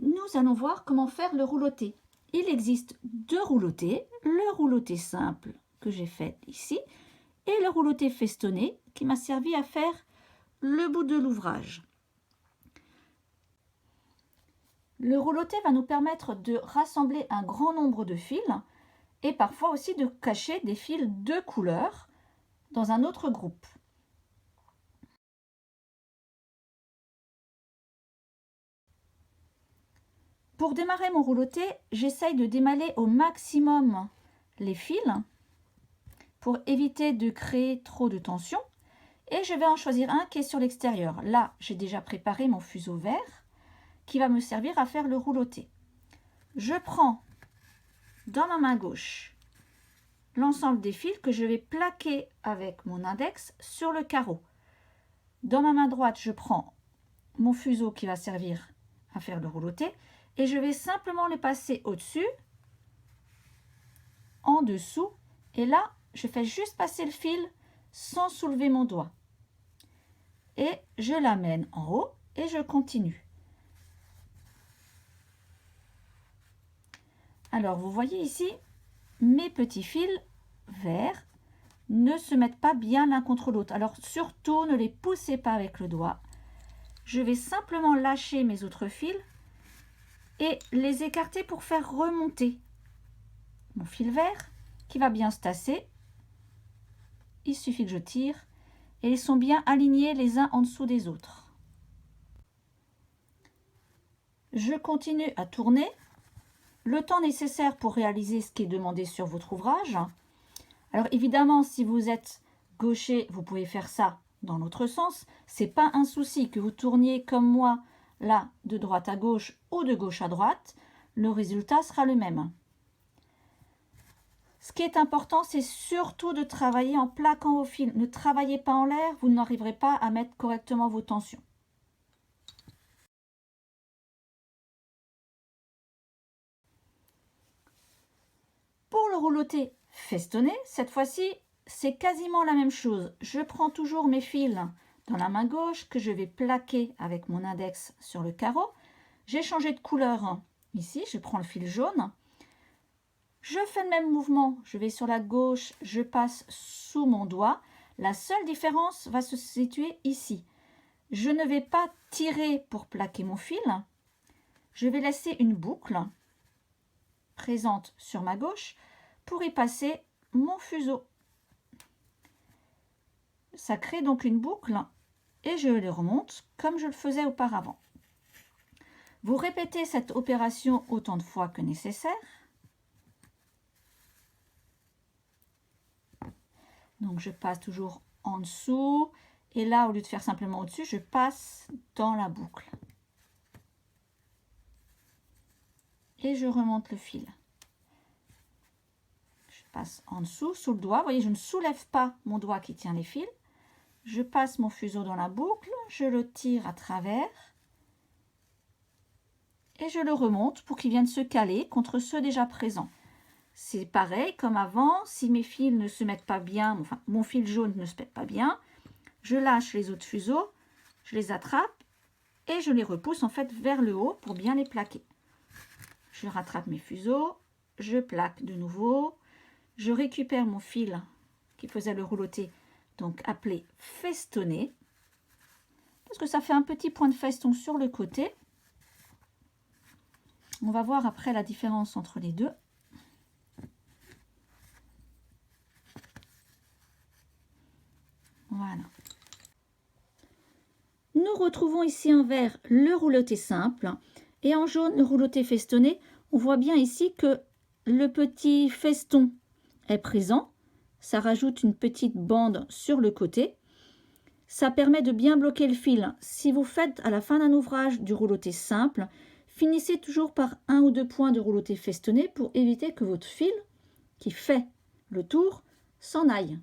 nous allons voir comment faire le rouloté. Il existe deux roulotés, le rouloté simple que j'ai fait ici et le rouloté festonné qui m'a servi à faire le bout de l'ouvrage. Le rouloté va nous permettre de rassembler un grand nombre de fils et parfois aussi de cacher des fils de couleur dans un autre groupe. Pour démarrer mon rouloté, j'essaye de démêler au maximum les fils pour éviter de créer trop de tension. Et je vais en choisir un qui est sur l'extérieur. Là, j'ai déjà préparé mon fuseau vert qui va me servir à faire le rouloté. Je prends dans ma main gauche l'ensemble des fils que je vais plaquer avec mon index sur le carreau. Dans ma main droite, je prends mon fuseau qui va servir à faire le rouloté et je vais simplement le passer au-dessus, en dessous, et là, je fais juste passer le fil sans soulever mon doigt. Et je l'amène en haut et je continue. Alors, vous voyez ici, mes petits fils verts ne se mettent pas bien l'un contre l'autre. Alors, surtout, ne les poussez pas avec le doigt. Je vais simplement lâcher mes autres fils et les écarter pour faire remonter mon fil vert qui va bien se tasser. Il suffit que je tire et ils sont bien alignés les uns en dessous des autres. Je continue à tourner le temps nécessaire pour réaliser ce qui est demandé sur votre ouvrage. Alors évidemment, si vous êtes gaucher, vous pouvez faire ça dans l'autre sens. C'est pas un souci que vous tourniez comme moi, là, de droite à gauche ou de gauche à droite. Le résultat sera le même. Ce qui est important, c'est surtout de travailler en plaquant vos fils. Ne travaillez pas en l'air, vous n'arriverez pas à mettre correctement vos tensions. Pour le rouloté festonné, cette fois-ci, c'est quasiment la même chose. Je prends toujours mes fils dans la main gauche que je vais plaquer avec mon index sur le carreau. J'ai changé de couleur ici, je prends le fil jaune. Je fais le même mouvement, je vais sur la gauche, je passe sous mon doigt. La seule différence va se situer ici. Je ne vais pas tirer pour plaquer mon fil. Je vais laisser une boucle présente sur ma gauche pour y passer mon fuseau. Ça crée donc une boucle et je les remonte comme je le faisais auparavant. Vous répétez cette opération autant de fois que nécessaire. Donc je passe toujours en dessous et là, au lieu de faire simplement au-dessus, je passe dans la boucle. Et je remonte le fil. Je passe en dessous, sous le doigt. Vous voyez, je ne soulève pas mon doigt qui tient les fils. Je passe mon fuseau dans la boucle, je le tire à travers et je le remonte pour qu'il vienne se caler contre ceux déjà présents. C'est pareil comme avant, si mes fils ne se mettent pas bien, enfin mon fil jaune ne se met pas bien, je lâche les autres fuseaux, je les attrape et je les repousse en fait vers le haut pour bien les plaquer. Je rattrape mes fuseaux, je plaque de nouveau, je récupère mon fil qui faisait le rouloté, donc appelé festonné, parce que ça fait un petit point de feston sur le côté. On va voir après la différence entre les deux. Voilà. Nous retrouvons ici en vert le rouloté simple et en jaune le rouloté festonné. On voit bien ici que le petit feston est présent. Ça rajoute une petite bande sur le côté. Ça permet de bien bloquer le fil. Si vous faites à la fin d'un ouvrage du rouloté simple, finissez toujours par 1 ou 2 points de rouloté festonné pour éviter que votre fil qui fait le tour s'en aille.